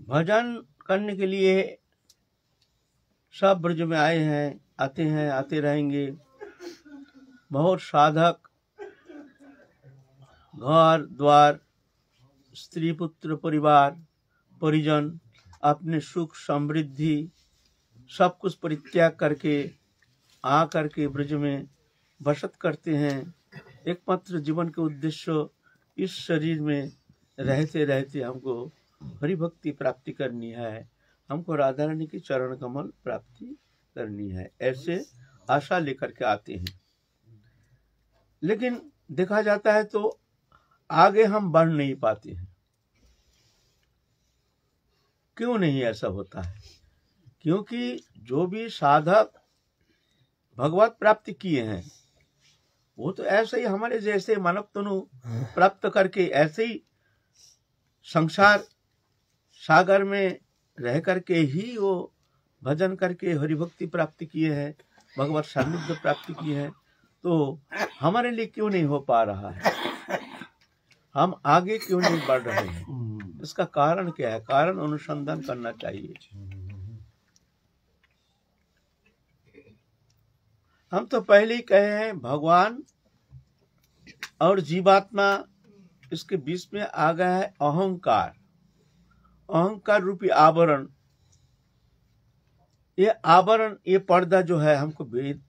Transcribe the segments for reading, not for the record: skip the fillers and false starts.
भजन करने के लिए सब ब्रज में आए हैं, आते रहेंगे। बहुत साधक घर द्वार, स्त्री पुत्र परिवार परिजन, अपने सुख समृद्धि सब कुछ परित्याग करके आ करके ब्रज में बसत करते हैं। एकमात्र जीवन के उद्देश्य इस शरीर में रहते रहते हमको हरि भक्ति प्राप्ति करनी है, हमको राधा रानी की चरण कमल प्राप्ति करनी है, ऐसे आशा लेकर के आते हैं। लेकिन देखा जाता है तो आगे हम बढ़ नहीं पाते हैं। क्यों नहीं ऐसा होता है? क्योंकि जो भी साधक भगवत प्राप्ति किए हैं वो तो ऐसे ही हमारे जैसे मानव तनु प्राप्त करके ऐसे ही संसार सागर में रह करके ही वो भजन करके हरि भक्ति प्राप्ति किए हैं, भगवत सानिध्य प्राप्ति किए हैं। तो हमारे लिए क्यों नहीं हो पा रहा है? हम आगे क्यों नहीं बढ़ रहे हैं? इसका कारण क्या है? कारण अनुसंधान करना चाहिए। हम तो पहले ही कहे हैं भगवान और जीवात्मा, इसके बीच में आ गया है अहंकार। अहंकार रूपी आवरण, ये आवरण, ये पर्दा जो है हमको भेद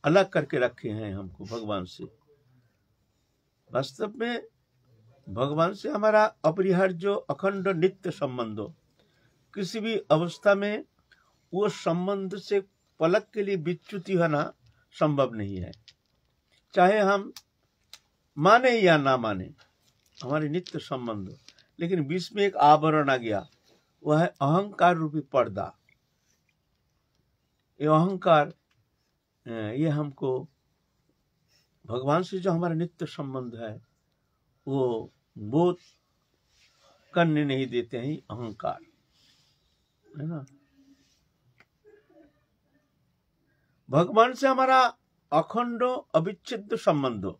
अलग करके रखे हैं हमको भगवान से। वास्तव में भगवान से हमारा अपरिहार्य अखंड नित्य संबंध हो। किसी भी अवस्था में वो संबंध से पलक के लिए विच्युति होना संभव नहीं है, चाहे हम माने या ना माने, हमारे नित्य संबंध। लेकिन बीच में एक आवरण आ गया, वह है अहंकार रूपी पर्दा। ये अहंकार, ये हमको भगवान से जो हमारा नित्य संबंध है वो बोध करने नहीं देते हैं। अहंकार है ना। भगवान से हमारा अखंड अविच्छिन्न संबंध,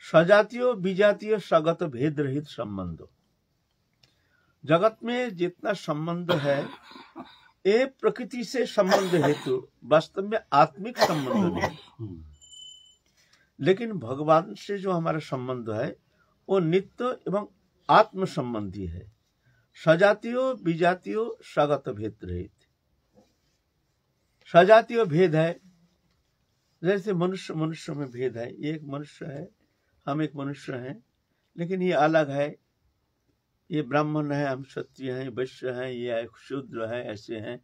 सजातीय विजातीय सगत भेद रहित संबंध। जगत में जितना संबंध है ये प्रकृति से संबंध हेतु वास्तव में आत्मिक संबंध नहीं। लेकिन भगवान से जो हमारा संबंध है वो नित्य एवं आत्म संबंधी है। सजातीय विजातीय सगत भेद रहित। सजातीय भेद है, जैसे मनुष्य मनुष्य में भेद है। ये एक मनुष्य है, हम एक मनुष्य हैं, लेकिन ये अलग है। ये ब्राह्मण है, हम क्षत्रिय हैं, वैश्य हैं, ये शूद्र है, ऐसे हैं।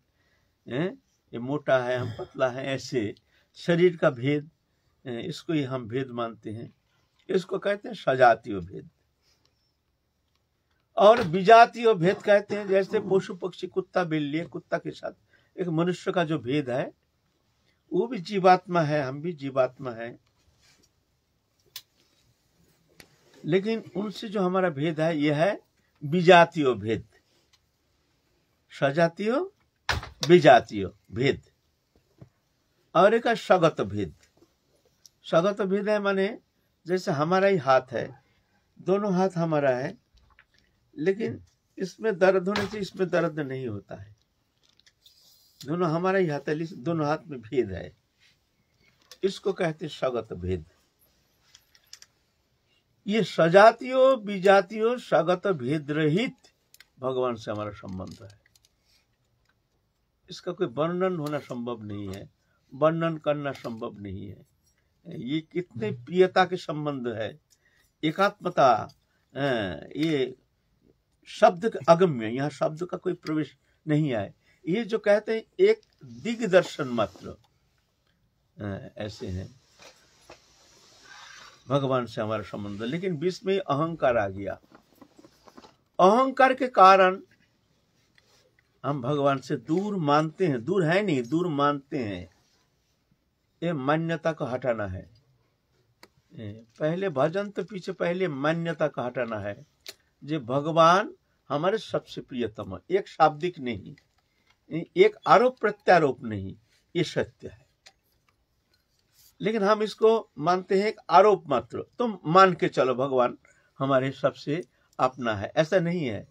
ये मोटा है, हम पतला है, ऐसे शरीर का भेद, इसको ही हम भेद मानते हैं। इसको कहते हैं सजातीय भेद। और विजातीय भेद कहते हैं, जैसे पशु पक्षी कुत्ता बिल्ली, कुत्ता के साथ एक मनुष्य का जो भेद है, वो भी जीवात्मा है, हम भी जीवात्मा है। लेकिन उनसे जो हमारा भेद है यह है विजातीय भेद। सजातीय विजातीय भेद। और एक सगत भेद। सगत भेद है माने जैसे हमारा ही हाथ है, दोनों हाथ हमारा है, लेकिन इसमें दर्द होने से इसमें दर्द नहीं होता है। दोनों हमारा ही हाथ है, लेकिन दोनों हाथ में भेद है। इसको कहते हैं सगत भेद। ये सजातीय विजातीय सगत भेद रहित भगवान से हमारा संबंध है। इसका कोई वर्णन होना संभव नहीं है, वर्णन करना संभव नहीं है। ये कितने प्रियता के संबंध है, एकात्मता। ये शब्द अगम्य, यहाँ शब्द का कोई प्रवेश नहीं है। ये जो कहते हैं एक दिग्दर्शन मात्र, ऐसे हैं भगवान से हमारा संबंध। लेकिन बीच में अहंकार आ गया। अहंकार के कारण हम भगवान से दूर मानते हैं। दूर है नहीं, दूर मानते हैं। ये मान्यता को हटाना है। पहले भजन तो पीछे पहले मान्यता का हटाना है। जे भगवान हमारे सबसे प्रियतम है, एक शाब्दिक नहीं, एक आरोप प्रत्यारोप नहीं, ये सत्य है। लेकिन हम इसको मानते हैं एक आरोप मात्र। तुम मान के चलो भगवान हमारे सबसे अपना है, ऐसा नहीं है।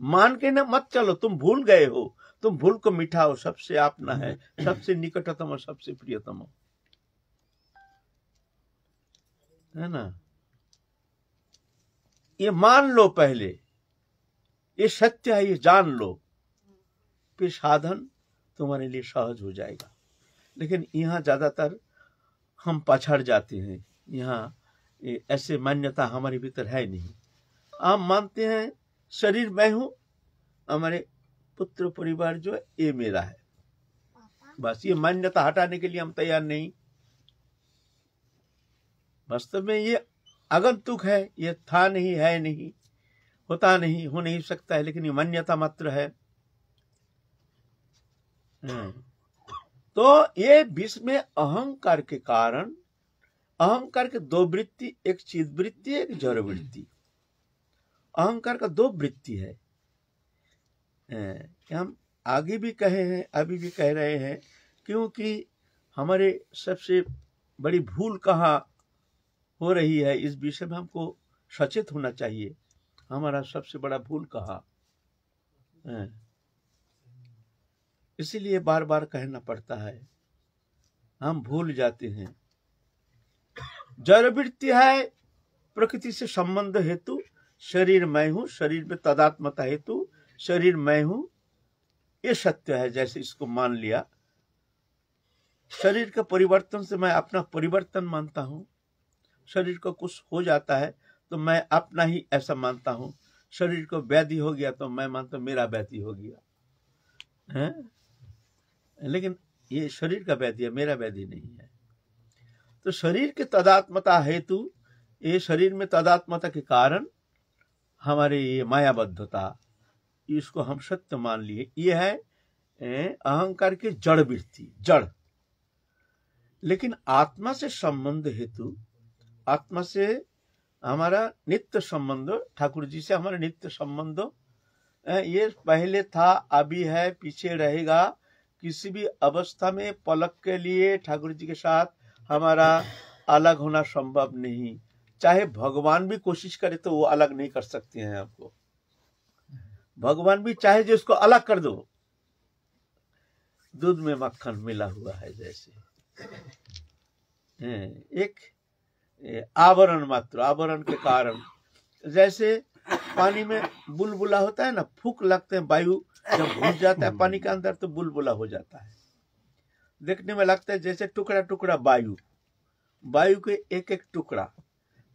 मान के ना मत चलो, तुम भूल गए हो, तुम भूल को मिटाओ, सबसे अपना है, सबसे निकटतम और सबसे प्रियतम हो, है ना। ये मान लो पहले, ये सत्य है, ये जान लो, फिर साधन तुम्हारे लिए सहज हो जाएगा। लेकिन यहाँ ज्यादातर हम पछाड़ जाते हैं। यहाँ ऐसे मान्यता हमारे भीतर है नहीं। हम मानते हैं शरीर मैं हूं, हमारे पुत्र परिवार जो है ये मेरा है, बस। ये मान्यता हटाने के लिए हम तैयार नहीं। वास्तव में ये आगंतुक है, ये था नहीं, है नहीं, होता नहीं, हो नहीं सकता है, लेकिन ये मान्यता मात्र है। तो ये विश्व में अहंकार के कारण, अहंकार के दो वृत्ति, एक चिद वृत्ति, एक जड़ वृत्ति। अहंकार का दो वृत्ति है। हम आगे भी कहे हैं, अभी भी कह रहे हैं, क्योंकि हमारे सबसे बड़ी भूल कहाँ हो रही है, इस विषय में हमको सचेत होना चाहिए। हमारा सबसे बड़ा भूल कहाँ है, इसीलिए बार बार कहना पड़ता है, हम भूल जाते हैं। जड़ वृत्ति है प्रकृति से संबंध हेतु, शरीर मैं हूं, शरीर में तदात्मता हेतु शरीर मैं हूं, ये सत्य है। जैसे इसको मान लिया, शरीर के परिवर्तन से मैं अपना परिवर्तन मानता हूं। शरीर को कुछ हो जाता है तो मैं अपना ही ऐसा मानता हूं। शरीर को व्याधि हो गया तो मैं मानता हूं मेरा व्याधि हो गया है, लेकिन ये शरीर का व्याधि है, मेरा व्याधि नहीं है। तो शरीर के तदात्मता हेतु, ये शरीर में तदात्मता के कारण हमारे ये मायाबद्धता, इसको हम सत्य मान लिए। ये है अहंकार की जड़ वृत्ति, जड़। लेकिन आत्मा से संबंध हेतु, आत्मा से हमारा नित्य संबंध, ठाकुर जी से हमारा नित्य संबंध, ये पहले था, अभी है, पीछे रहेगा। किसी भी अवस्था में पलक के लिए ठाकुर जी के साथ हमारा अलग होना संभव नहीं। चाहे भगवान भी कोशिश करे तो वो अलग नहीं कर सकते हैं आपको। भगवान भी चाहे जो उसको अलग कर दो, दूध में मक्खन मिला हुआ है जैसे, एक आवरण मात्र, आवरण के कारण। जैसे पानी में बुलबुला होता है ना, फूंक लगते हैं, वायु जब घुस जाता है पानी के अंदर तो बुलबुला हो जाता है। देखने में लगता है जैसे टुकड़ा टुकड़ा वायु, वायु के एक एक टुकड़ा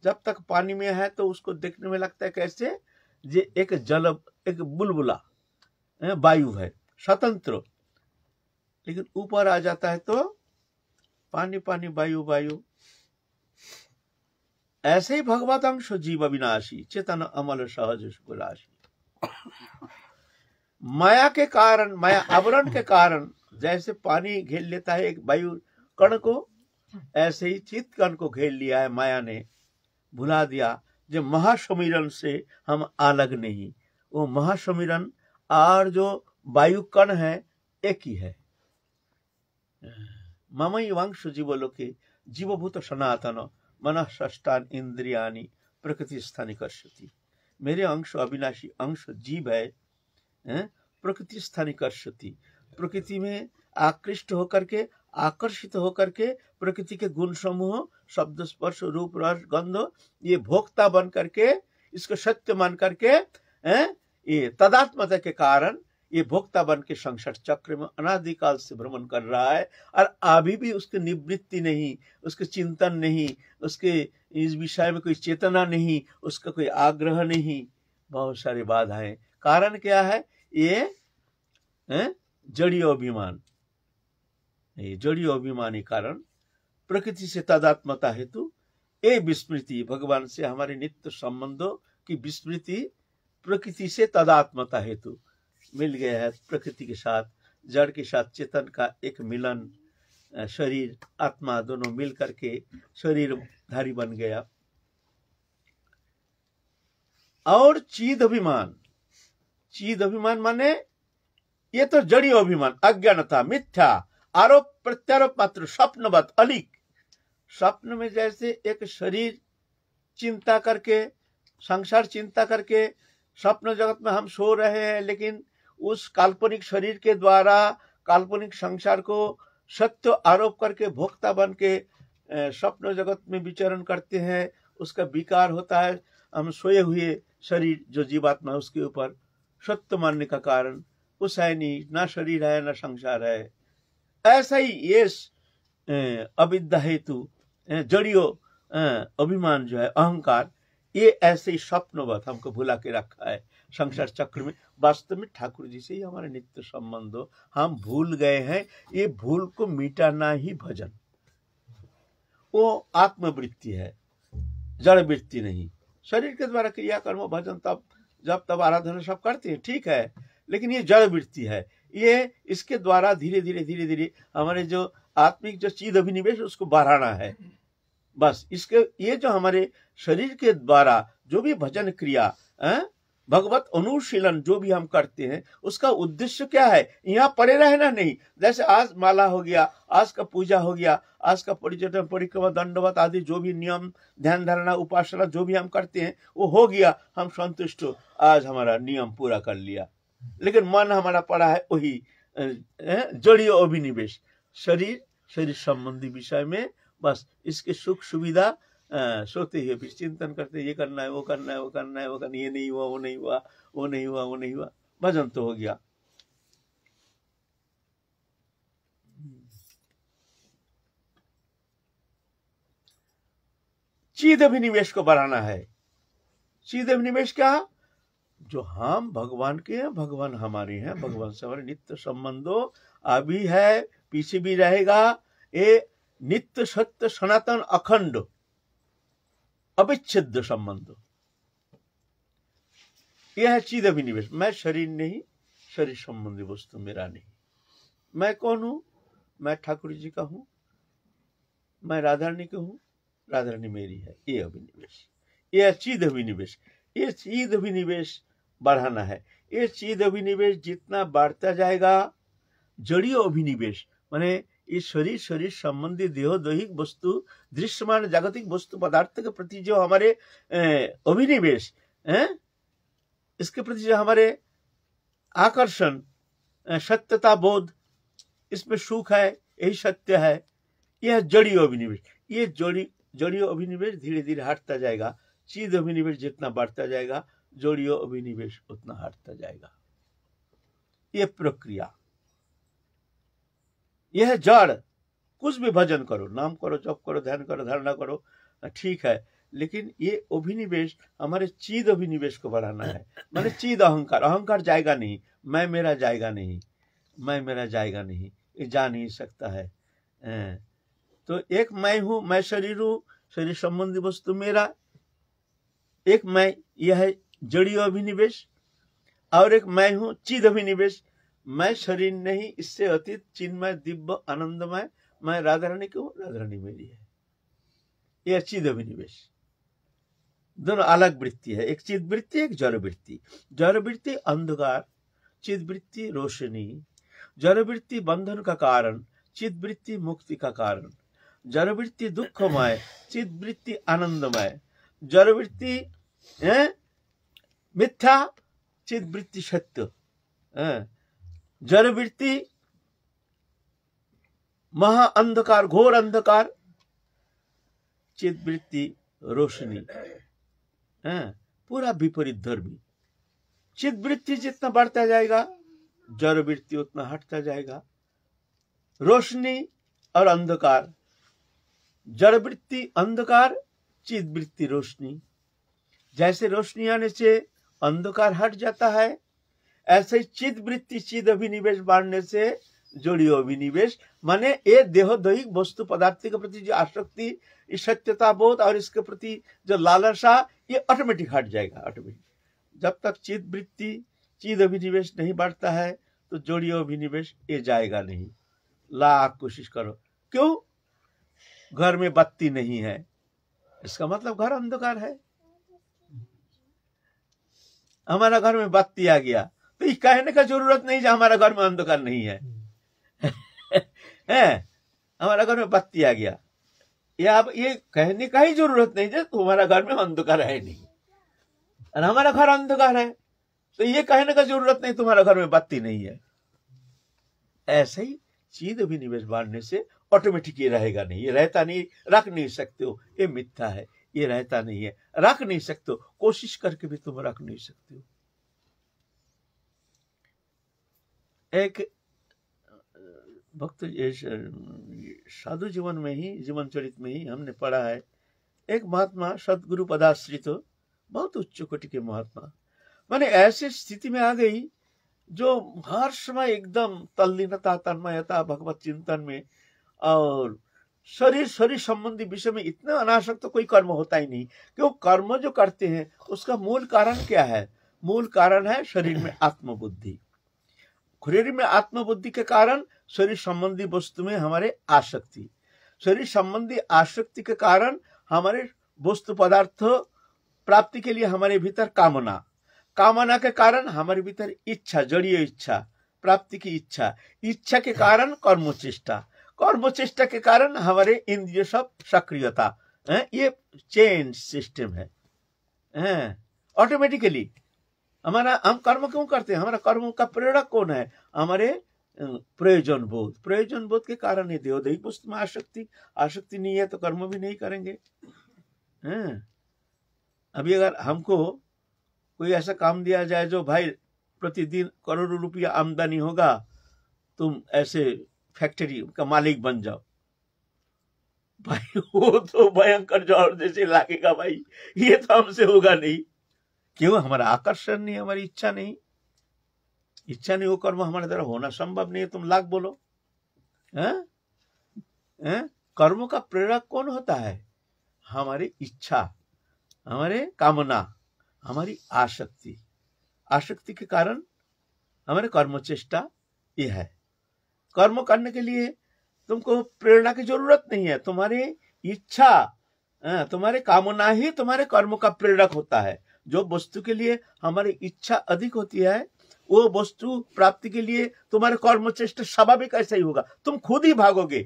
जब तक पानी में है तो उसको देखने में लगता है कैसे जे एक जल, एक बुलबुला वायु है, स्वतंत्र। लेकिन ऊपर आ जाता है तो पानी पानी, वायु वायु। ऐसे ही भगवत अंश जीव अविनाशी, चेतन अमल सहज सुख राशि। माया के कारण, माया आवरण के कारण जैसे पानी घेर लेता है एक वायु कण को, ऐसे ही चित्त कण को घेर लिया है माया ने, भुला दिया जो महासमीरण से हम अलग नहीं। वो महासमीरण और जो वायु कण है एक ही है। ममई वंश जीवलोके जीवभूत सनातन मन षष्टान इंद्रियानि प्रकृति स्थानिकर्षति। मेरे अंश अविनाशी अंश जीव है, प्रकृति स्थानिकर्षति। प्रकृति में आकृष्ट होकर के, आकर्षित होकर के प्रकृति के गुण समूह, शब्द स्पर्श रूप रस गंध, ये भोक्ता बन करके, इसको सत्य मान करके, ये तदात्मता के कारण ये भोक्ता बन के संसार चक्र में अनादिकाल से भ्रमण कर रहा है। और अभी भी उसकी निवृत्ति नहीं, उसके चिंतन नहीं, उसके इस विषय में कोई चेतना नहीं, उसका कोई आग्रह नहीं, बहुत सारी बाधाएं। कारण क्या है? ये जड़ीय अभिमान, ये जड़ीय अभिमानी कारण प्रकृति से तादात्म्यता हेतु ये विस्मृति, भगवान से हमारे नित्य संबंधों की विस्मृति प्रकृति से तादात्म्यता हेतु मिल गया है। प्रकृति के साथ, जड़ के साथ चेतन का एक मिलन, शरीर आत्मा दोनों मिल करके शरीरधारी बन गया। और चीद अभिमान माने ये तो जड़ी अभिमान, अज्ञानता, मिथ्या, आरोप प्रत्यारोप मात्र, स्वप्नवत, अलिक। स्वप्न में जैसे एक शरीर चिंता करके, संसार चिंता करके स्वप्न जगत में हम सो रहे हैं, लेकिन उस काल्पनिक शरीर के द्वारा काल्पनिक संसार को सत्य आरोप करके भोक्ता बन के स्वप्न जगत में विचरण करते हैं। उसका विकार होता है। हम सोए हुए शरीर जो जीवात्मा है उसके ऊपर सत्य मानने का कारण उस है नहीं, ना शरीर है ना संसार है। ऐसा ही ये अविद्या हेतु जड़ियो अभिमान जो है, अहंकार, ये ऐसे ही स्वप्नवत हमको भुला के रखा है संसार चक्र में। वास्तव में ठाकुर जी से ही हमारे नित्य संबंध हो, हम भूल गए हैं। ये भूल को मिटाना ही भजन, वो आत्मवृत्ति है, जड़ वृत्ति नहीं। शरीर के द्वारा क्रिया कर्म भजन तब जब तब आराधना सब करते हैं, ठीक है, लेकिन ये जड़ वृत्ति है। ये इसके द्वारा धीरे धीरे हमारे जो आत्मिक जो चीज अभिनिवेश उसको बढ़ाना है। बस इसके ये जो हमारे शरीर के द्वारा जो भी भजन क्रिया, भगवत अनुशीलन जो भी हम करते हैं, उसका उद्देश्य क्या है? यहाँ पड़े रहना नहीं। जैसे आज माला हो गया, आज का पूजा हो गया, आज का परिचर्या परिक्रमा दंडवत आदि जो भी नियम ध्यान धारणा उपासना जो भी हम करते हैं वो हो गया, हम संतुष्ट हो, आज हमारा नियम पूरा कर लिया। लेकिन मन हमारा पड़ा है वही जड़ीय अभिनिवेश, शरीर संबंधी विषय में। बस इसके सुख सुविधा सोते हुए फिर चिंतन करते, ये करना है, वो करना है, वो करना है, वो करना है, ये नहीं हुआ, वो नहीं हुआ, वो नहीं हुआ, वो नहीं हुआ, भजन तो हो गया। चीद अभिनिवेश को बढ़ाना है। चीद अभिनिवेश क्या? जो हम भगवान के हैं, भगवान हमारे हैं, भगवान से हमारे नित्य संबंधो अभी है, पीछे भी रहेगा। ये नित्य सत्य सनातन अखंड अविच्छेद्य संबंध, यह है चीद अभिनिवेश। मैं शरीर नहीं, शरीर संबंधी वस्तु मेरा नहीं। मैं कौन हूं? मैं ठाकुर जी का हूं, मैं राधा रानी का हूं, राधा रानी मेरी है। ये अभिनिवेश, ये चीद अभिनिवेश। ये चीद अभिनिवेश बढ़ाना है। ये चीद अभिनिवेश जितना बढ़ता जाएगा, जड़ीय अभिनिवेश माने इस शरीर संबंधी देहोदैहिक वस्तु, दृश्यमान जागतिक वस्तु पदार्थ के प्रति जो हमारे अभिनिवेश है, इसके प्रति जो हमारे आकर्षण, सत्यता बोध, इसमें सुख है, यही सत्य है, यह जड़ीय अभिनिवेश। ये जड़ीय अभिनिवेश धीरे धीरे हटता जाएगा। चीद अभिनिवेश जितना बढ़ता जाएगा, जड़ीय अभिनिवेश उतना हटता जाएगा। ये प्रक्रिया, यह जड़। कुछ भी भजन करो, नाम करो, जप करो, ध्यान करो, धारणा करो, ठीक है, लेकिन ये अभिनिवेश हमारे चीद अभिनिवेश को बढ़ाना है। माने चीद अहंकार जाएगा नहीं, मैं मेरा जाएगा नहीं, मैं मेरा जाएगा नहीं, ये जा नहीं सकता है। तो एक मैं हूं, मैं शरीर हूं, शरीर संबंधी वस्तु मेरा, एक मैं, यह है जड़ीय अभिनिवेश, और एक मैं हूं चीद अभिनिवेश। मैं शरीर नहीं, इससे अतीत चिन्मय दिव्य आनंदमय, मैं राधा रानी की हूं, राधा रानी मेरी है। यह चीद अभिनिवेश। दोनों अलग वृत्ति है, एक चिद वृत्ति, एक जड़ वृत्ति। जड़ वृत्ति अंधकार, चिद वृत्ति रोशनी। जड़ वृत्ति बंधन का कारण, चिद वृत्ति मुक्ति का कारण। जड़ वृत्ति दुखमय, चिद वृत्ति आनंदमय। जड़ वृत्ति मिथ्या, चिद वृत्ति सत्य। जड़ वृत्ति महा अंधकार, घोर अंधकार, चिद वृत्ति रोशनी, पूरा विपरीत धर्मी। चिद वृत्ति जितना बढ़ता जाएगा, जड़ वृत्ति उतना हटता जाएगा। रोशनी और अंधकार, जड़ वृत्ति अंधकार, चिद वृत्ति रोशनी। जैसे रोशनी आने से अंधकार हट जाता है, ऐसे ही चिद वृत्ति चिद अभिनिवेश बढ़ने से जड़ीय अभिनिवेश, माने ये देहोदैहिक वस्तु पदार्थ के प्रति जो आसक्ति, इस सत्यता बोध और इसके प्रति जो लालसा, ये ऑटोमेटिक हट जाएगा। ऑटोमेटिक जब तक चिद वृत्ति चिद अभिनिवेश नहीं बढ़ता है, तो जड़ीय अभिनिवेश ये जाएगा नहीं। लाख कोशिश करो, क्यों? घर में बत्ती नहीं है, इसका मतलब घर अंधकार है। हमारा घर में बत्ती आ गया तो ये कहने का जरूरत नहीं कि हमारा घर में अंधकार नहीं है। हमारा घर में बत्ती आ गया, या अब ये कहने का ही जरूरत नहीं है तुम्हारा घर में अंधकार है नहीं, और हमारा घर अंधकार है तो ये कहने का जरूरत नहीं तुम्हारा घर में बत्ती नहीं है। ऐसे ही चीज अभिनिवेश बांटने से ऑटोमेटिक ये रहेगा नहीं, ये रहता नहीं, रख नहीं सकते हो, ये मिथ्या है, ये रहता नहीं है, रख नहीं सकते हो, कोशिश करके भी तुम रख नहीं सकते हो। एक भक्त साधु जीवन में ही, जीवन चरित में ही हमने पढ़ा है, एक महात्मा सदगुरु पदाश्रित, बहुत उच्च कोटि के महात्मा, माने ऐसी स्थिति में आ गई जो हर समय एकदम तल्लीनता, तन्मयता, भगवत चिंतन में, और शरीर संबंधी विषय में इतने अनासक्त तो कोई कर्म होता ही नहीं। क्यों? कर्म जो करते हैं उसका मूल कारण क्या है? मूल कारण है शरीर में आत्मबुद्धि। शरीर में आत्मबुद्धि के कारण शरीर संबंधी वस्तु में हमारे आसक्ति, शरीर संबंधी आसक्ति के कारण हमारे वस्तु पदार्थ प्राप्ति के लिए हमारे भीतर कामना, कामना के कारण हमारे भीतर इच्छा, जड़ीय इच्छा, प्राप्ति की इच्छा, इच्छा के कारण कर्मचेष्टा, कर्मचेष्टा के कारण हमारे इंद्रिय सब सक्रियता। ये चेन सिस्टम है। ऑटोमेटिकली हमारा, हम कर्म क्यों करते हैं? हमारा कर्म का प्रेरक कौन है? हमारे प्रयोजन बोध, प्रयोजन बोध के कारण ही देवदैहिक वस्तु में आसक्ति, आसक्ति नहीं है तो कर्म भी नहीं करेंगे। अभी अगर हमको कोई ऐसा काम दिया जाए जो भाई प्रतिदिन करोड़ों रुपया आमदनी होगा, तुम ऐसे फैक्ट्री का मालिक बन जाओ, भाई वो तो भयंकर जोर जैसे लागेगा भाई, ये तो हमसे होगा नहीं। क्यों? हमारा आकर्षण नहीं, हमारी इच्छा नहीं, इच्छा नहीं, वो कर्म हमारे द्वारा होना संभव नहीं है। तुम लाख बोलो, कर्म का प्रेरक कौन होता है? हमारी इच्छा, हमारे कामना, हमारी आसक्ति, आसक्ति के कारण हमारे कर्म चेष्टा ये है। कर्म करने के लिए तुमको प्रेरणा की जरूरत नहीं है, तुम्हारी इच्छा, तुम्हारे कामना ही तुम्हारे कर्म का प्रेरक होता है। जो वस्तु के लिए हमारी इच्छा अधिक होती है, वो वस्तु प्राप्ति के लिए तुम्हारे कर्म चेष्टा स्वाभाविक ऐसा ही होगा, तुम खुद ही भागोगे,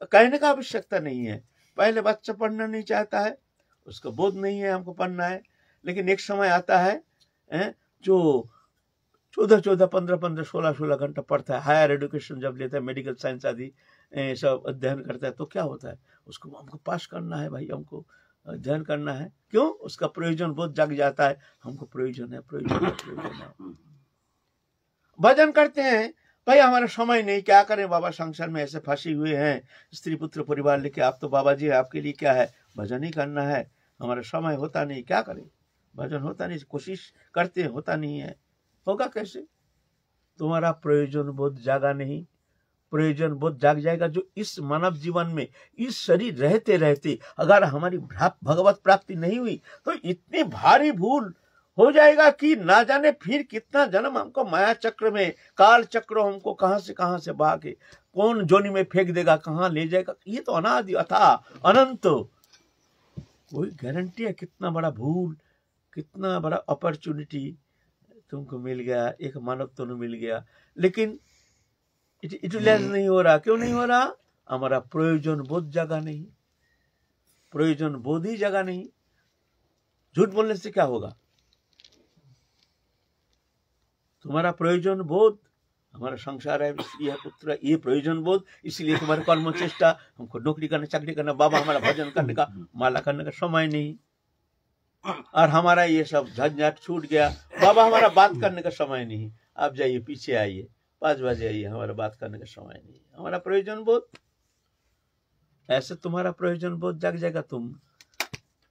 कहने का आवश्यकता नहीं है। पहले बच्चा पढ़ना नहीं चाहता है, उसका बोध नहीं है हमको पढ़ना है, लेकिन एक समय आता है जो 14-14, 15-15, 16-16 घंटा पढ़ता है, हायर एजुकेशन जब लेता है, मेडिकल साइंस आदि सब अध्ययन करता है, तो क्या होता है? उसको हमको पास करना है भाई, हमको अध्ययन करना है। क्यों? उसका प्रयोजन बहुत जग जाता है, हमको प्रयोजन है, प्रयोजन है, प्रयोजन है। भजन करते हैं, भाई हमारा समय नहीं, क्या करें बाबा, संसार में ऐसे फंसे हुए हैं, स्त्री पुत्र परिवार लेके, आप तो बाबा जी आपके लिए क्या है, भजन ही करना है, हमारा समय होता नहीं, क्या करें, भजन होता नहीं, कोशिश करते हैं, होता नहीं है। होगा कैसे? तुम्हारा प्रयोजन बोध जागा नहीं। प्रयोजन बोध जाग जाएगा जो इस मानव जीवन में, इस शरीर रहते रहते अगर हमारी भगवत प्राप्ति नहीं हुई तो इतनी भारी भूल हो जाएगा कि ना जाने फिर कितना जन्म हमको माया चक्र में, काल चक्र हमको कहां से बहा के कौन जोनी में फेंक देगा, कहां ले जाएगा, ये तो अनादि अथा अनंत कोई गारंटी है? कितना बड़ा भूल, कितना बड़ा अपॉर्चुनिटी तुमको मिल गया, एक मानव तो मिल गया, लेकिन यूटिलाइज नहीं हो रहा। क्यों नहीं हो रहा? हमारा प्रयोजन बोध जगह नहीं, प्रयोजन बोध ही जगह नहीं। झूठ बोलने से क्या होगा? तुम्हारा प्रयोजन बोध, हमारा संसार है, स्त्री है, पुत्र है, ये प्रयोजन बोध, इसलिए तुम्हारे कर्म चेष्टा, हमको नौकरी करना, चाकरी करना, बाबा हमारा भजन करने का, माला करने का समय नहीं, और हमारा ये सब झंझट छूट गया, बाबा हमारा बात करने का समय नहीं, आप जाइए पीछे आइए, 5 बजे आइए, हमारा बात करने का समय नहीं, हमारा प्रयोजन बोध। ऐसे तुम्हारा प्रयोजन बोध जग जाएगा, तुम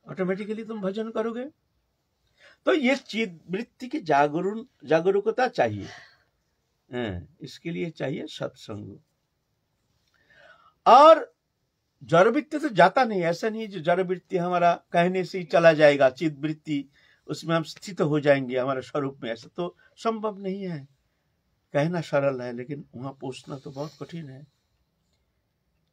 ऑटोमेटिकली तुम भजन करोगे। तो ये चित्त वृत्ति की जागरूकता चाहिए, इसके लिए चाहिए सत्संग। और जड़ वृत्ति तो जाता नहीं, ऐसा नहीं जो जड़ वृत्ति हमारा कहने से ही चला जाएगा, चित्त वृत्ति उसमें हम स्थित हो जाएंगे हमारे स्वरूप में, ऐसा तो संभव नहीं है। कहना सरल है लेकिन वहां पहुंचना तो बहुत कठिन है।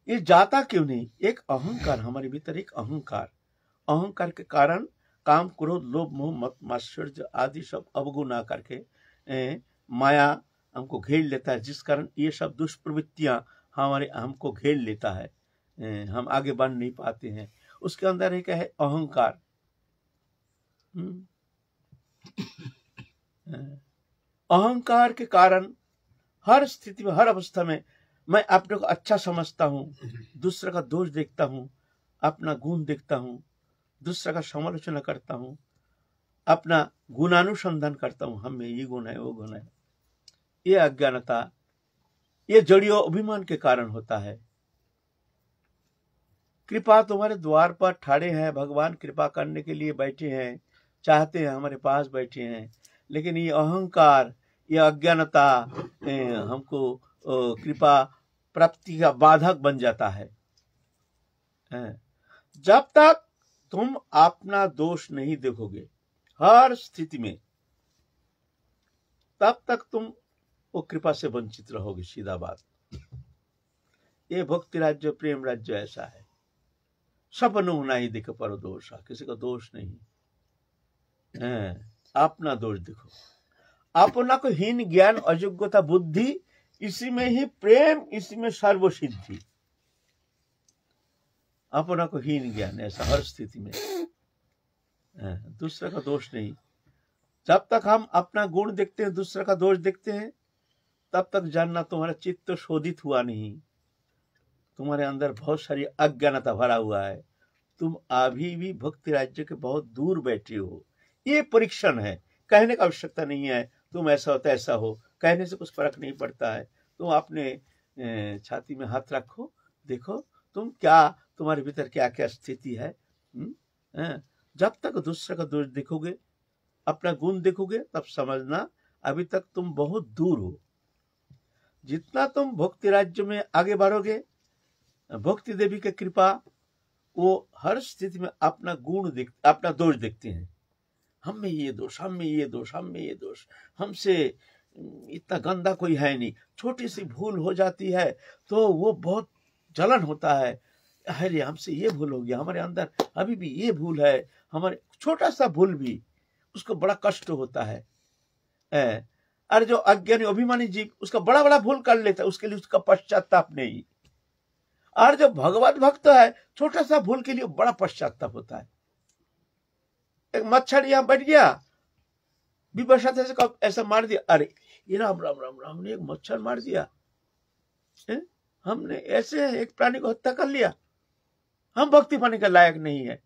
ये जाता क्यों नहीं? एक अहंकार हमारे भीतर, एक अहंकार के कारण काम, क्रोध, लोभ, मोह, मत, मात्सर्य आदि सब अवगुण आकर के माया हमको घेर लेता है, जिस कारण ये सब दुष्प्रवृत्तियां हमको घेर लेता है, हम आगे बढ़ नहीं पाते हैं। उसके अंदर एक है अहंकार। अहंकार के कारण हर स्थिति में, हर अवस्था में मैं अपने को अच्छा समझता हूँ, दूसरे का दोष देखता हूँ, अपना गुण देखता हूँ, दूसरे का समालोचना करता हूँ, अपना गुणानुसंधान करता हूँ, हम में ये गुण है, वो गुण है। ये अज्ञानता, ये जड़ियों अभिमान के कारण होता है। कृपा तुम्हारे द्वार पर ठाड़े हैं, भगवान कृपा करने के लिए बैठे हैं, चाहते हैं, हमारे पास बैठे हैं, लेकिन ये अहंकार, ये अज्ञानता हमको कृपा प्राप्ति का बाधक बन जाता है। जब तक तुम अपना दोष नहीं देखोगे हर स्थिति में, तब तक तुम वो कृपा से वंचित रहोगे। सीधा बात। ये भक्ति राज्य, प्रेम राज्य ऐसा है। सबनु नहीं देखो पर दोष, किसी का दोष नहीं, अपना दोष देखो। अपना को हीन ज्ञान, अयोग्यता, बुद्धि, इसी में ही प्रेम, इसी में सर्व सिद्धि। अपना को हीन ज्ञान, ऐसा हर स्थिति में, दूसरे का दोष नहीं। जब तक हम अपना गुण देखते हैं, दूसरे का दोष देखते हैं, तब तक जानना तुम्हारा चित्त शोधित हुआ नहीं, तुम्हारे अंदर बहुत सारी अज्ञानता भरा हुआ है, तुम अभी भी भक्ति राज्य के बहुत दूर बैठे हो। ये परीक्षण है, कहने का आवश्यकता नहीं है तुम ऐसा हो तैसा हो, कहने से कुछ फर्क नहीं पड़ता है। तुम अपने छाती में हाथ रखो, देखो तुम क्या, तुम्हारे भीतर क्या क्या स्थिति है। जब तक दूसरे का दोष देखोगे, अपना गुण देखोगे, तब समझना अभी तक तुम बहुत दूर हो। जितना तुम भक्ति राज्य में आगे बढ़ोगे, भक्ति देवी की कृपा, वो हर स्थिति में अपना अपना दोष देखते हैं। हम में ये दोष, हम में ये दोष, हम में ये दोष, हमसे इतना गंदा कोई है नहीं। छोटी सी भूल हो जाती है तो वो बहुत जलन होता है, अरे हमसे ये भूल हो गया, हमारे अंदर अभी भी ये भूल है, हमारे छोटा सा भूल भी उसको बड़ा कष्ट होता है। अरे जो अज्ञानी अभिमानी जीव उसका बड़ा बड़ा भूल कर लेता है, उसके लिए उसका पश्चाताप नहीं। और जो भगवत भक्त है, छोटा सा भूल के लिए बड़ा पश्चाताप होता है। एक मच्छर यहाँ बैठ गया, विवशत ऐसा मार दिया, अरे ये राम राम राम राम, हमने एक मच्छर मार दिया, हमने ऐसे एक प्राणी को हत्या कर लिया, हम भक्ति पाने का लायक नहीं है।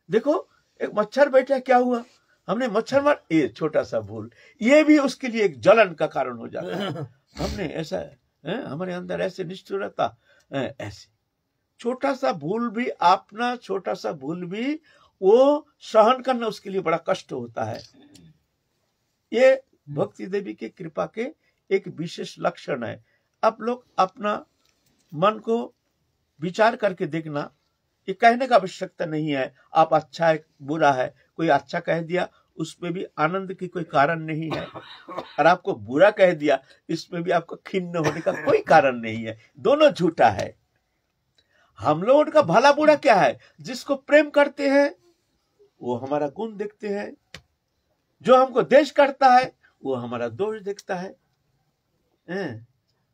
देखो एक मच्छर बैठा, क्या हुआ, हमने मच्छर मार, ये छोटा सा भूल, ये भी उसके लिए एक जलन का कारण हो जाता है। हमने ऐसा हमारे अंदर ऐसे निष्ठुरता, ऐसे छोटा सा भूल भी, अपना छोटा सा भूल भी वो सहन करना उसके लिए बड़ा कष्ट होता है। ये भक्ति देवी की कृपा के एक विशेष लक्षण है। आप लोग अपना मन को विचार करके देखना, ये कहने का आवश्यकता नहीं है आप अच्छा है बुरा है, कोई अच्छा कह दिया उसमें भी आनंद की कोई कारण नहीं है, और आपको बुरा कह दिया इसमें भी आपको खिन्न होने का कोई कारण नहीं है, दोनों झूठा है। हम लोग उनका भला बुरा क्या है, जिसको प्रेम करते हैं वो हमारा गुण देखते हैं, जो हमको द्वेष करता है वो हमारा दोष देखता है।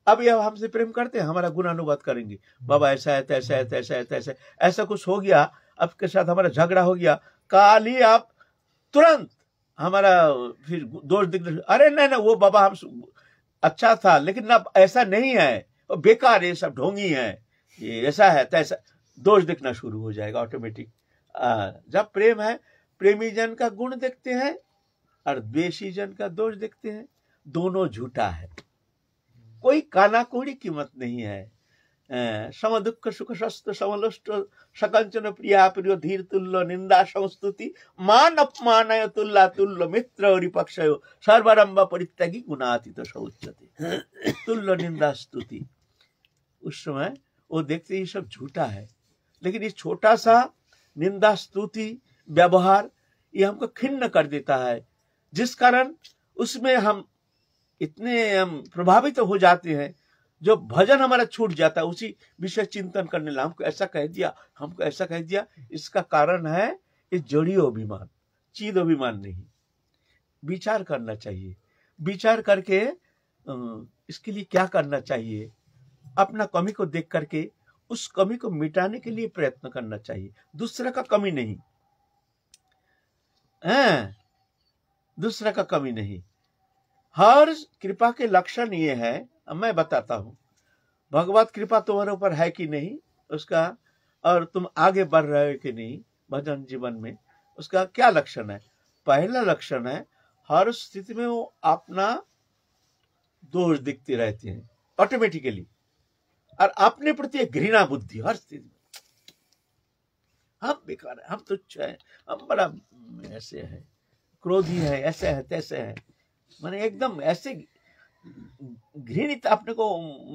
अब यह हमसे प्रेम करते हैं, हमारा गुणानुवाद करेंगे, बाबा ऐसा है तैसा है तैसा है तैसा, ऐसा कुछ हो गया, आपके साथ हमारा झगड़ा हो गया, काल ही आप तुरंत हमारा फिर दोष दिख, अरे नहीं ना वो बाबा हम अच्छा था, लेकिन अब ऐसा नहीं है, बेकार, ये सब ढोंगी है, ये ऐसा है तैसा, दोष दिखना शुरू हो जाएगा ऑटोमेटिक। जब प्रेम है, प्रेमी जन का गुण देखते हैं और द्वेषी जन का दोष देखते हैं, दोनों झूठा है, कोई कानाकोड़ी कीमत नहीं है। सम दुख सुख स्वस्थ समलुष्ट सकंचन प्रिया प्रियो धीर तुल्य निंदा संस्तुति मान अपमानय तुल्ला तुल्य मित्र और विपक्षयो सर्वरंभ परित्यागी गुणातीत सौच्यते। तुल्य निंदा स्तुति, उस समय वो देखते ही सब झूठा है, लेकिन ये छोटा सा निंदा स्तुति व्यवहार ये हमको खिन्न कर देता है, जिस कारण उसमें हम इतने प्रभावित हो जाते हैं, जो भजन हमारा छूट जाता है उसी विषय चिंतन करने लगा, हमको ऐसा कह दिया, हमको ऐसा कह दिया। इसका कारण है ये जड़ीय अभिमान, चीद अभिमान नहीं। विचार करना चाहिए, विचार करके इसके लिए क्या करना चाहिए, अपना कमी को देख करके उस कमी को मिटाने के लिए प्रयत्न करना चाहिए, दूसरा का कमी नहीं है, दूसरा का कमी नहीं। हर कृपा के लक्षण ये है, मैं बताता हूं भगवत कृपा तुम्हारे ऊपर है कि नहीं उसका, और तुम आगे बढ़ रहे हो कि नहीं भजन जीवन में, उसका क्या लक्षण है। पहला लक्षण है हर स्थिति में वो अपना दोष दिखते रहते हैं ऑटोमेटिकली, और अपने प्रति एक घृणा बुद्धि हर स्थिति में, हम बेकार है, हम तुच्छ है, हम बड़ा ऐसे है, क्रोधी है, ऐसे है, तैसे है, माने एकदम ऐसे घृणित अपने को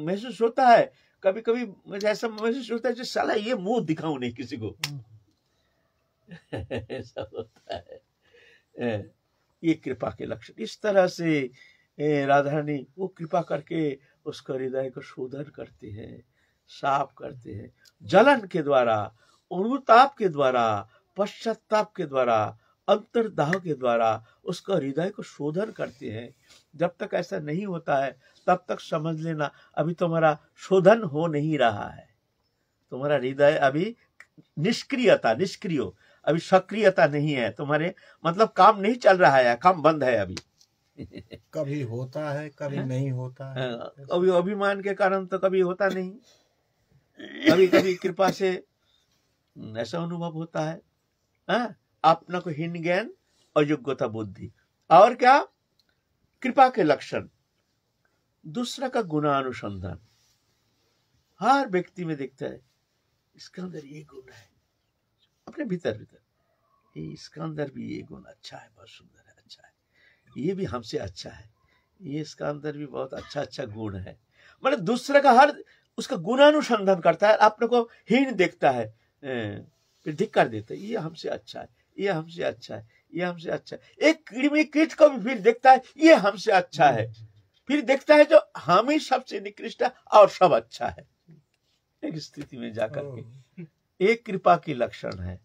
महसूस होता है। कभी कभी मुझे ऐसा महसूस होता है जो साला ये मुंह दिखाऊं नहीं किसी को ऐसा होता है। ये कृपा के लक्षण। इस तरह से राधा रानी वो कृपा करके उसका हृदय को शोधन करते हैं, साफ करते हैं, जलन के द्वारा, अनुताप के द्वारा, पश्चाताप के द्वारा, अंतर्दाह के द्वारा उसका हृदय को शोधन करते हैं। जब तक ऐसा नहीं होता है तब तक समझ लेना अभी तुम्हारा शोधन हो नहीं रहा है, तुम्हारा हृदय अभी निष्क्रिय, अभी सक्रियता नहीं है, तुम्हारे मतलब काम नहीं चल रहा है, काम बंद है अभी। कभी होता है, कभी नहीं होता है, कभी अभिमान के कारण तो कभी होता नहीं, कभी कभी कृपा से ऐसा अनुभव होता है, अपना को हीन ज्ञान, अयोग्यता बुद्धि। और क्या कृपा के लक्षण, दूसरा का गुणानुसंधान। हर व्यक्ति में दिखता है इसके अंदर ये गुण है, अपने भीतर इसका अंदर भी ये गुण अच्छा है, बहुत सुंदर है, अच्छा है, ये भी हमसे अच्छा है, ये इसका अंदर भी बहुत अच्छा गुण है। मतलब दूसरे का हर उसका गुणानुसंधान करता है, अपने को हीन देखता है, फिर धिक्कार देता है, ये हमसे अच्छा है, ये हमसे अच्छा है, ये हमसे अच्छा है। एक कृमि कीट को भी फिर देखता है ये हमसे अच्छा है, फिर देखता है जो हम ही सबसे निकृष्ट है और सब अच्छा है। एक स्थिति में जाकर के एक कृपा की लक्षण है,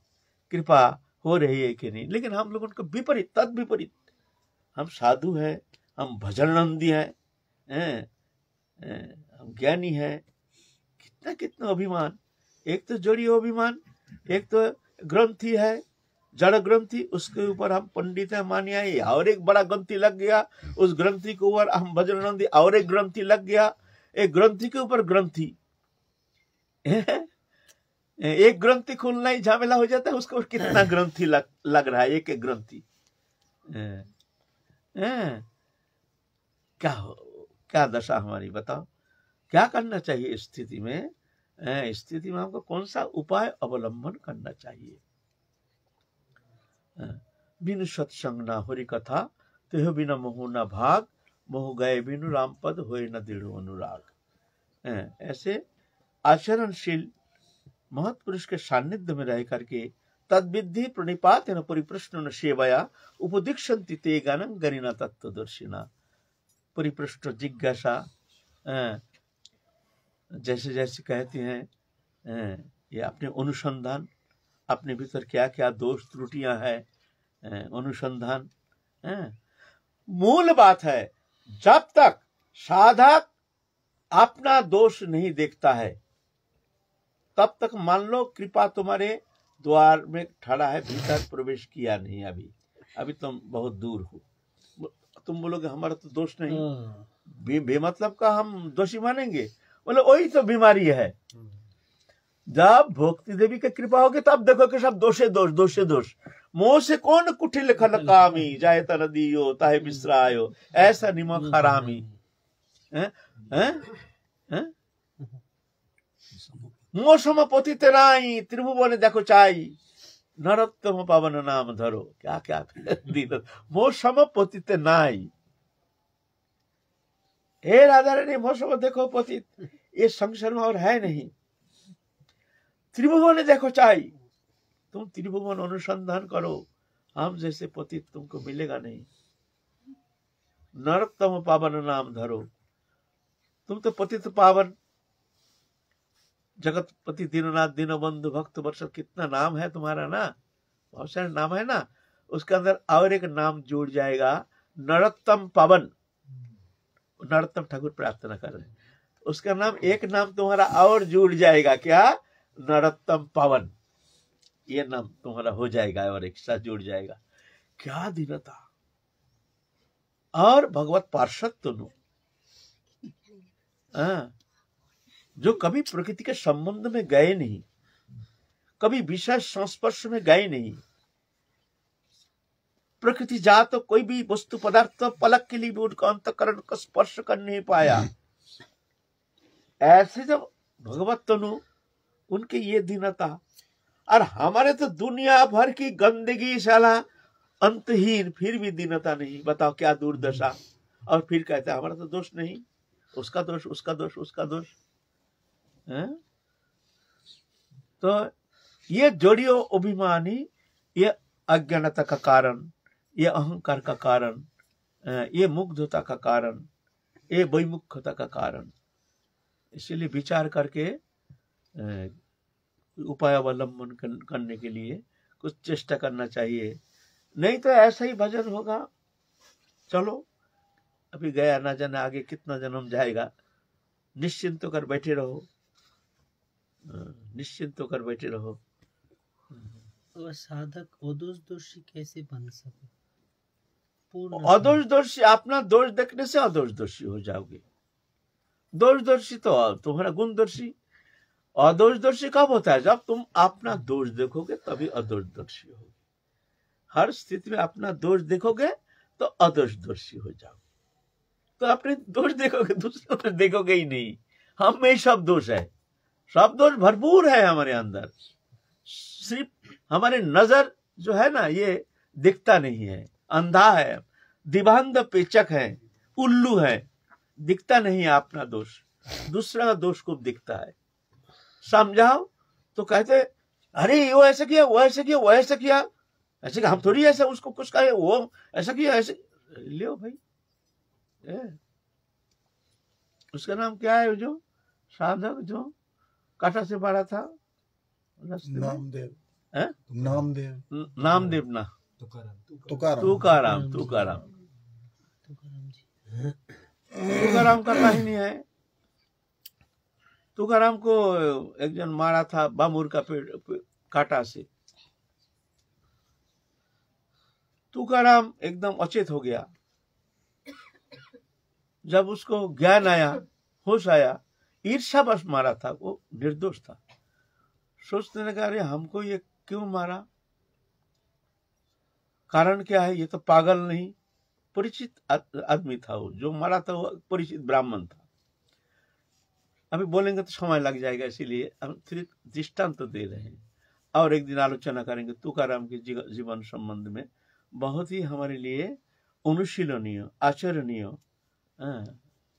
कृपा हो रही है कि नहीं। लेकिन हम लोगों को विपरीत, तद विपरीत, हम साधु हैं, हम भजननंदी हैं, हम ज्ञानी हैं, कितना कितना अभिमान। एक तो जड़ीय अभिमान, एक तो ग्रंथि है, जड़ ग्रंथि, उसके ऊपर हम पंडित है मानिया, और एक बड़ा ग्रंथि लग गया, उस ग्रंथि के ऊपर हम भजननंदी, और एक ग्रंथि लग गया, एक ग्रंथि के ऊपर ग्रंथि एक ग्रंथि खुलना ही झमेला हो जाता है, उसके ऊपर कितना ग्रंथि लग रहा है, एक एक ग्रंथि। क्या दशा हमारी, बताओ क्या करना चाहिए इस स्थिति में। स्थिति में हमको कौन सा उपाय अवलंबन करना चाहिए। बिनु सत्संग ना हरि कथा, तेह बिना मोह न भाग, मोह गए बिनु राम पद होए न दृढ़ अनुराग। ऐसे आचरणशील महत्पुरुष के सानिध्य में रह करके तद्विधि प्रणिपात न परिप्रश्न न सेवया उपदीक्षन्ति ते ज्ञानं गरिना तत्वदर्शिना। परिप्रश्न जिज्ञासा, जैसे जैसे कहते हैं, ये अपने अनुसंधान, अपने भीतर क्या क्या दोष त्रुटियां हैं, अनुसंधान। मूल बात है, जब तक साधक अपना दोष नहीं देखता है तब तक मान लो कृपा तुम्हारे द्वार में खड़ा है, भीतर प्रवेश किया नहीं, अभी तुम बहुत दूर हो। तुम बोलोगे हमारा तो दोष नहीं, बेमतलब का हम दोषी मानेंगे, बोले वही तो बीमारी है। जब भक्ति देवी की कृपा होगी तब देखो कि सब दोषे दोष, दोषे दोष। मोह से कौन कुटिल खल कामी, जाए तर दियो ताहे बिसरायो, ऐसा निमक हरामी। मोसम पतित राई, त्रिभुवन देखो चाई, नरोत्तम पावन नाम धरो। क्या क्या मोसम पतित नाई, हे राधा रानी मोसम देखो पतित, ये संसार में और है नहीं। त्रिभुवन देखो चाई, तुम त्रिभुवन अनुसंधान करो, हम जैसे पतित तुमको मिलेगा नहीं। नरोत्तम पावन नाम धरो, तुम तो पतित पावन जगतपति दीननाथ दीनबंधु भक्त वर्षद, कितना नाम है तुम्हारा ना, बहुत सारे नाम है ना। उसके अंदर और एक नाम जुड़ जाएगा, नरोत्तम पावन। नरोत्तम ठाकुर प्रार्थना कर रहे हैं, उसका नाम, एक नाम तुम्हारा और जुड़ जाएगा, क्या? नरोत्तम पावन। ये नाम तुम्हारा हो जाएगा और एक साथ जुड़ जाएगा। क्या दीनता और भगवत पार्षद दोनों, जो कभी प्रकृति के संबंध में गए नहीं, कभी विषय संस्पर्श में गए नहीं, प्रकृति जात तो कोई भी वस्तु पदार्थ पलक के लिए भी उनका अंतकरण को स्पर्श कर नहीं पाया। ऐसे जब भगवत तनु, उनके ये दीनता, और हमारे तो दुनिया भर की गंदगी साला अंतहीन, फिर भी दीनता नहीं। बताओ क्या दुर्दशा। और फिर कहते हैं हमारा तो दोष नहीं, उसका दोष, उसका दोष, उसका दोष है? तो ये जोड़ियो अभिमानी, ये अज्ञानता का कारण, ये अहंकार का कारण, ये मुग्धता का कारण, ये वैमुख्यता का कारण। इसीलिए विचार करके उपाय अवलंबन करने के लिए कुछ चेष्टा करना चाहिए, नहीं तो ऐसा ही भजन होगा। चलो अभी गया, ना जाने आगे कितना जन्म जाएगा। निश्चिंत होकर बैठे रहो, निश्चिंत होकर बैठे रहो। और साधक अदोषदर्शी कैसे बन सके? अदोषदर्शी, अपना दोष देखने से अदोषदर्शी हो जाओगे। दोषदर्शी तो तुम्हारा गुणदर्शी। अदोषदर्शी कब होता है? जब तुम अपना दोष देखोगे तभी अदोषदर्शी होगे। हर स्थिति में अपना दोष देखोगे तो अदोषदर्शी हो जाओगे। तो अपने दोष देखोगे, दूसरों को देखोगे ही नहीं। हम में सब दोष है, सब दोष भरपूर है हमारे अंदर। सिर्फ हमारे नजर जो है ना, ये दिखता नहीं है, अंधा है, दिबांध पेचक है, उल्लू है, दिखता नहीं है अपना दोष, दूसरा का दोष को दिखता है। समझाओ तो कहते अरे वो ऐसा किया, वो ऐसा किया, वो ऐसा किया, ऐसे हम थोड़ी ऐसा उसको कुछ कहे, वो ऐसा किया, ऐसे लियो भाई। उसका नाम क्या है जो साधक जो कांटा से मारा था? नामदेव। नामदेव ना, तुकाराम। तुकाराम का कहानी है। तुकाराम को एक जन मारा था बामुर का पेड़ कांटा से। तुकाराम एकदम अचेत हो गया। जब उसको ज्ञान आया, होश आया, ईर्ष्या बस मारा था, वो निर्दोष था। सोचने लगा अरे हमको ये क्यों मारा, कारण क्या है? ये तो पागल नहीं, परिचित आदमी था वो, जो मारा था वो परिचित ब्राह्मण था। अभी बोलेंगे तो समय लग जाएगा, इसीलिए हम सिर्फ दृष्टांत तो दे रहे हैं। और एक दिन आलोचना करेंगे तुकाराम के जीवन संबंध में। बहुत ही हमारे लिए अनुशीलनीय, आचरणीय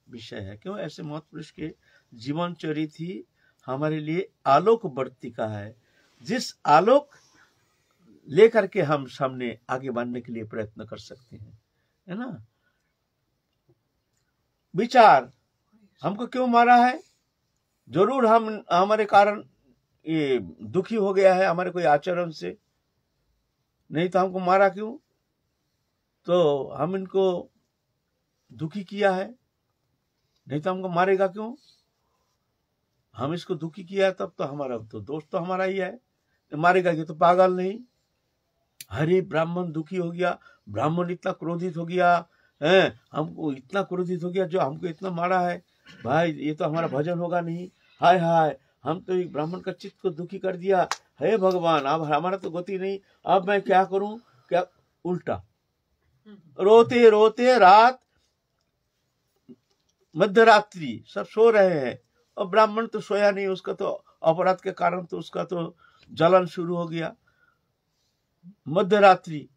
विषय है। क्यों? ऐसे महापुरुष के जीवन चरित ही हमारे लिए आलोक वर्तिका है, जिस आलोक लेकर के हम सामने आगे बढ़ने के लिए प्रयत्न कर सकते हैं, है ना। विचार, हमको क्यों मारा है? जरूर हम हमारे कारण ये दुखी हो गया है हमारे कोई आचरण से, नहीं तो हमको मारा क्यों? तो हम इनको दुखी किया है, नहीं तो हमको मारेगा क्यों? हम इसको दुखी किया है तब तो हमारा तो दोष तो हमारा ही है, तो मारेगा ये तो पागल नहीं। अरे ब्राह्मण दुखी हो गया, ब्राह्मण इतना क्रोधित हो गया है, हमको इतना क्रोधित हो गया जो हमको इतना मारा है, भाई ये तो हमारा भजन होगा नहीं। हाय हाय, हम तो एक ब्राह्मण का चित्त को दुखी कर दिया, हे भगवान अब हमारा तो गति नहीं, अब मैं क्या करूं? क्या उल्टा रोते रोते रात मध्य रात्रि सब सो रहे हैं और ब्राह्मण तो सोया नहीं, उसका तो अपराध के कारण तो उसका तो जलन शुरू हो गया। मध्य रात्रि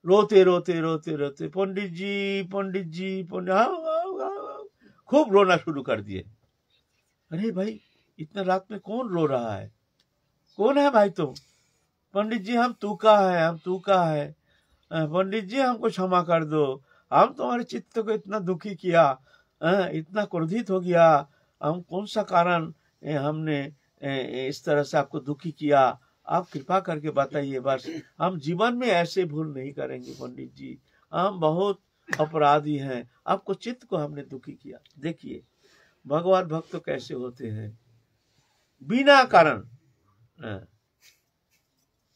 रोते रोते रोते रोते पंडित जी पंडित जी पंडित, खूब रोना शुरू कर दिए। अरे भाई इतना रात में कौन रो रहा है? कौन है भाई तुम? पंडित जी हम तूका है, हम तूका है, पंडित जी हमको क्षमा कर दो, हम तुम्हारे चित्त को इतना दुखी किया, इतना क्रोधित हो गया, हम कौन सा कारण हमने इस तरह से आपको दुखी किया, आप कृपा करके बताइए। बस हम जीवन में ऐसे भूल नहीं करेंगे पंडित जी, हम बहुत अपराधी हैं, आपको चित्त को हमने दुखी किया। देखिए भगवान भक्त तो कैसे होते हैं, बिना कारण।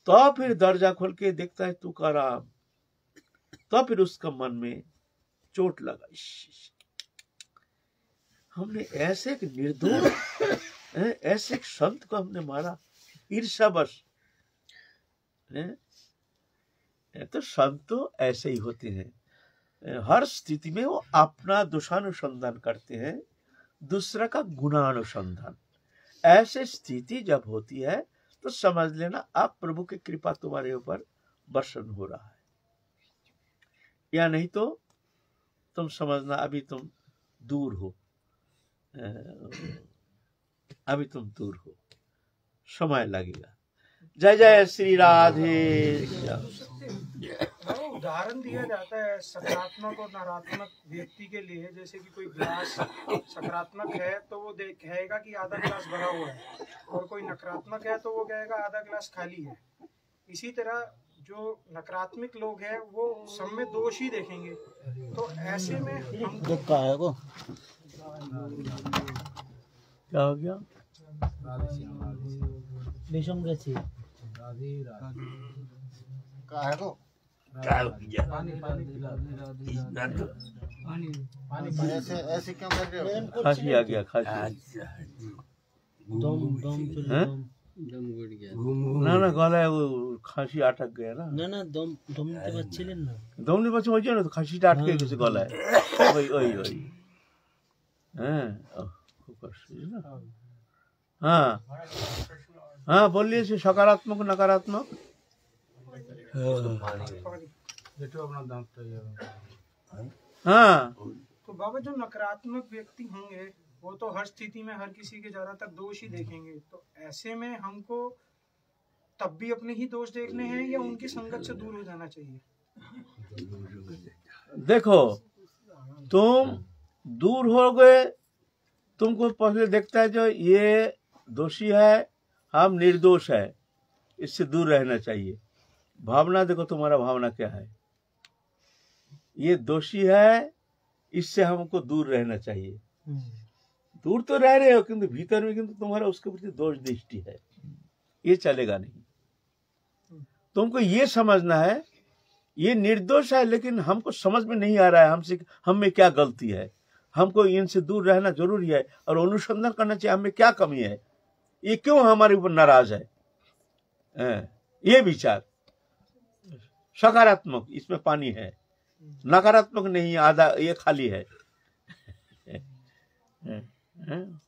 तो फिर दरजा खोल के देखता है तुकाराम, तो फिर उसका मन में चोट लगा, हमने ऐसे एक निर्दोष ऐसे एक संत को हमने मारा ईर्ष्यावश। तो संत तो ऐसे ही होते हैं, हर स्थिति में वो अपना दोषानुसंधान करते हैं, दूसरा का गुणानुसंधान। ऐसे स्थिति जब होती है तो समझ लेना आप प्रभु की कृपा तुम्हारे ऊपर वर्षण हो रहा है, या नहीं तो तुम समझना अभी तुम दूर हो, अभी तुम दूर हो, समय लगेगा। जय जय श्री राधे। उदाहरण दिया जाता है सकारात्मक और नकारात्मक व्यक्ति के लिए, जैसे कि कोई गिलास सकारात्मक है तो वो कहेगा कि आधा गिलास भरा हुआ है, और कोई नकारात्मक है तो वो कहेगा आधा गिलास खाली है। इसी तरह जो नकारात्मक लोग हैं वो सब में दोष ही देखेंगे। तो ऐसे में हम क्या हो गया? विषम गति ऐसे क्यों कर रहे हो? खांसी आ गया, खांसी। ना गला वो खांसी अटक गया ना दम के बच्चे लेना दमने बच्चे हो जाए ना, तो खांसीটা আটকে গেছে গলায়। ওই হ্যাঁ খুব কষ্ট না। हाँ बोलिए से सकारात्मक नकारात्मक। हाँ तो बाबा जो नकारात्मक व्यक्ति होंगे वो तो हर स्थिति में हर किसी के ज्यादातर दोष ही देखेंगे। तो ऐसे में हमको तब भी अपने ही दोष देखने हैं या उनकी संगत से दूर हो जाना चाहिए? देखो तुम दूर हो गए, तुमको पहले देखता है जो ये दोषी है, हम निर्दोष है, इससे दूर रहना चाहिए। भावना देखो तुम्हारा भावना क्या है, ये दोषी है, इससे हमको दूर रहना चाहिए। दूर तो रह रहे हो किंतु भीतर में किंतु तुम्हारा उसके प्रति दोष दृष्टि है, ये चलेगा नहीं। तुमको ये समझना है ये निर्दोष है, लेकिन हमको समझ में नहीं आ रहा है हमसे हम में क्या गलती है, हमको इनसे दूर रहना जरूरी है और अनुसंधान करना चाहिए हमें क्या कमी है, ये क्यों हमारे ऊपर नाराज है। ये विचार सकारात्मक, इसमें पानी है, नकारात्मक नहीं, आधा ये खाली है।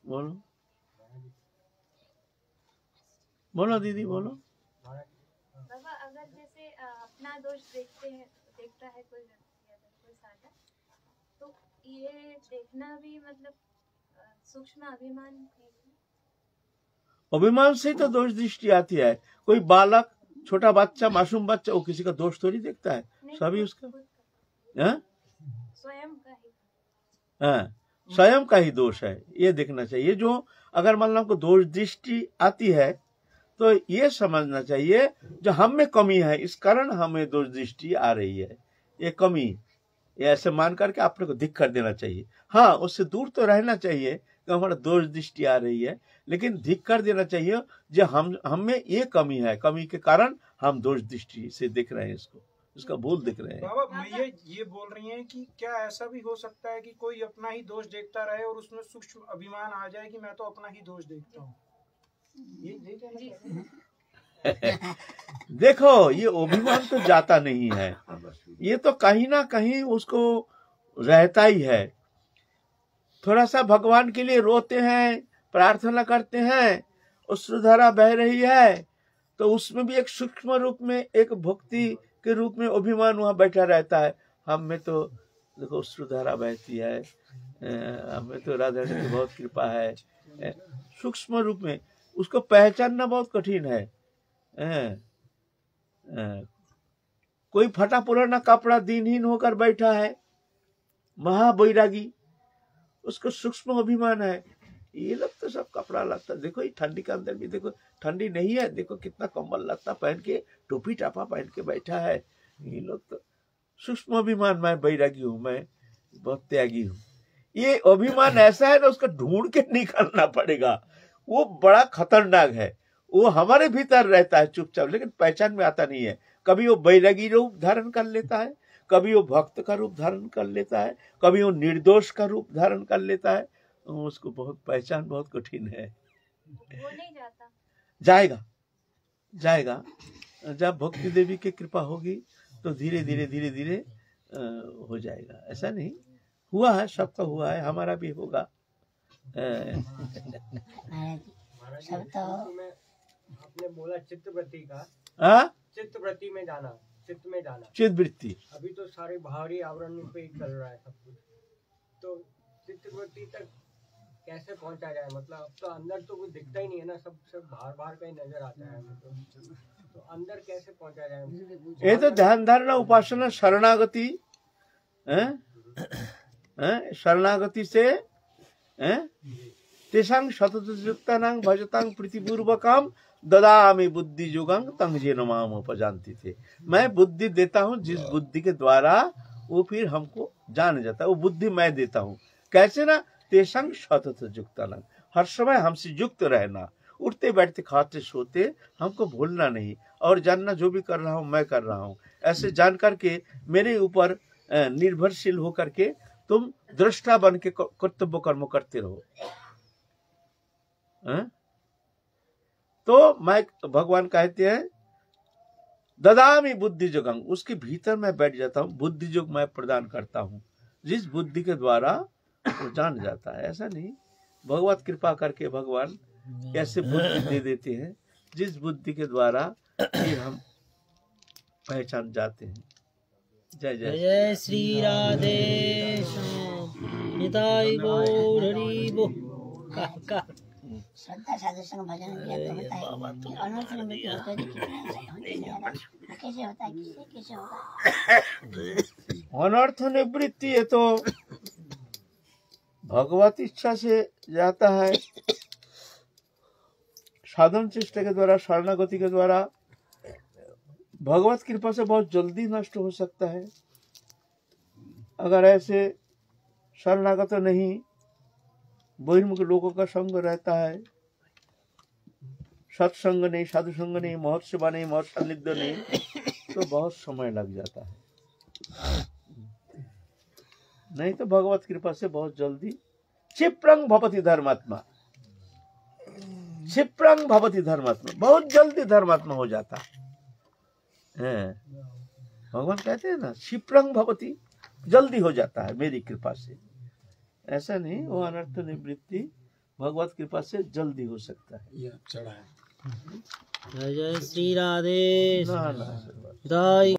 बोलो बोलो दीदी बोलो। बाबा अगर जैसे अपना दोष देखता है कोई व्यक्ति, अगर कोई साधक, तो ये देखना भी मतलब सूक्ष्म अभिमान है। अभिमान से तो दोष दृष्टि आती है। कोई बालक, छोटा बच्चा, मासूम बच्चा, वो किसी का दोष थोड़ी देखता है, सभी उसका स्वयं का ही दोष है, ये देखना चाहिए। जो अगर मान लो आपको दोष दृष्टि आती है तो ये समझना चाहिए जो हम में कमी है, इस कारण हमें दोष दृष्टि आ रही है, ये कमी, ये ऐसे मान करके आपने को धिक्कार देना चाहिए। हाँ, उससे दूर तो रहना चाहिए कि हमारा दोष दृष्टि आ रही है, लेकिन धिक्कार देना चाहिए जो हम में ये कमी है, कमी के कारण हम दोष दृष्टि से देख रहे हैं, इसको उसका भूल देख रहे हैं। बाबा मैं ये बोल रही हैं कि क्या ऐसा भी हो सकता है कि कोई अपना ही दोष देखता रहे और उसमें सूक्ष्म अभिमान आ जाए कि मैं तो अपना ही दोष देखता हूँ? देखो ये अभिमान तो जाता नहीं है, ये तो कहीं ना कहीं उसको रहता ही है। थोड़ा सा भगवान के लिए रोते हैं, प्रार्थना करते हैं, अश्रुधारा बह रही है, तो उसमें भी एक सूक्ष्म रूप में, एक भक्ति के रूप में अभिमान वहां बैठा रहता है। हम में तो देखो अश्रुधारा बहती है, हमें तो राधा रानी की बहुत कृपा है, सूक्ष्म रूप में उसको पहचानना बहुत कठिन है। कोई फटा पुराना कपड़ा दिनहीन होकर बैठा है, महाबैरागी, उसको सूक्ष्म अभिमान है। ये लोग तो सब कपड़ा लगता, देखो ये ठंडी के अंदर भी देखो ठंडी नहीं है, देखो कितना कम्बल लगता पहन के, टोपी टापा पहन के बैठा है। ये लोग तो सूक्ष्म अभिमान, मैं बैरागी हूँ, मैं बहुत त्यागी हूँ। ये अभिमान ऐसा है ना, उसको ढूंढ के निकालना पड़ेगा, वो बड़ा खतरनाक है। वो हमारे भीतर रहता है चुपचाप, लेकिन पहचान में आता नहीं है। कभी वो बैरागी रूप धारण कर लेता है, कभी वो भक्त का रूप धारण कर लेता है, कभी वो निर्दोष का रूप धारण कर लेता है। उसको बहुत पहचान बहुत कठिन है। वो नहीं जाता, जाएगा जाएगा जब भक्ति देवी की कृपा होगी तो धीरे धीरे धीरे धीरे हो जाएगा। ऐसा नहीं हुआ है, सबका हुआ है, हमारा भी होगा। सब तो आपने बोला चित्तवृत्ति का, हाँ, चित्तवृत्ति में जाना, चित्त में जाना, चित्तवृत्ति। अभी तो सारे बाहरी आवरण पे ही चल रहा है सब कुछ, तो चित्तवृत्ति तक कैसे पहुंचा जाए? मतलब अब तो अंदर तो कुछ दिखता ही नहीं है ना, सब सब बाहर बाहर का ही नजर आता है हमें, तो अंदर कैसे पहुंचा जाए? ये तो ध्यान धारणा, उपासना, शरणागति शरणागति से तेषां शतयुक्तानां भजतां प्रीतिपूर्वकं ददामि बुद्धि युगं तं येन माम उपजानति थे। मैं बुद्धि देता हूँ जिस बुद्धि के द्वारा वो फिर हमको जान जाता है, वो बुद्धि मैं देता हूँ। कैसे ना, तेषां शतयुक्तानां, हर समय हमसे युक्त रहना, उठते बैठते खाते सोते हमको भूलना नहीं, और जानना जो भी कर रहा हूँ मैं कर रहा हूँ, ऐसे जान करके मेरे ऊपर निर्भरशील हो करके तुम दृष्टा बन के कर्तव्य कर्म करते रहो। तो मैं, भगवान कहते हैं ददामि बुद्धि योगं, उसके भीतर मैं बैठ जाता हूँ, बुद्धि योग मैं प्रदान करता हूँ, जिस बुद्धि के द्वारा वो जान जाता है। ऐसा नहीं, भगवत कृपा करके भगवान ऐसे बुद्धि दे देते हैं जिस बुद्धि के द्वारा फिर हम पहचान जाते हैं। जय जय जय श्री राधे श्याम, निताई गौर हरि बोल। श्रद्धा साधु संग भजन किया तो होता है कि अनर्थ निवृत्ति होता है, कैसे होता है, कैसे होगा अनर्थ निवृत्ति? है तो भगवत इच्छा से जाता है, साधन चेष्टा के द्वारा, शरणागति के द्वारा, भगवत कृपा से बहुत जल्दी नष्ट हो सकता है। अगर ऐसे शरणागत नहीं, बहिर्मुख लोगों का संग रहता है, सत्संग नहीं, साधु संग नहीं, महत सेवा नहीं, महत सानिध्य नहीं, तो बहुत समय लग जाता है। नहीं तो भगवत कृपा से बहुत जल्दी क्षिप्रं भवति धर्मात्मा, क्षिप्रं भवति धर्मात्मा, बहुत जल्दी धर्मात्मा हो जाता है। भगवान कहते हैं ना, क्षिप्रं भवति, जल्दी हो जाता है मेरी कृपा से। ऐसा नहीं, वो अनर्थ निवृत्ति भगवत कृपा से जल्दी हो सकता है। ये चढ़ा है। जय जय श्री राधे ना ना दाई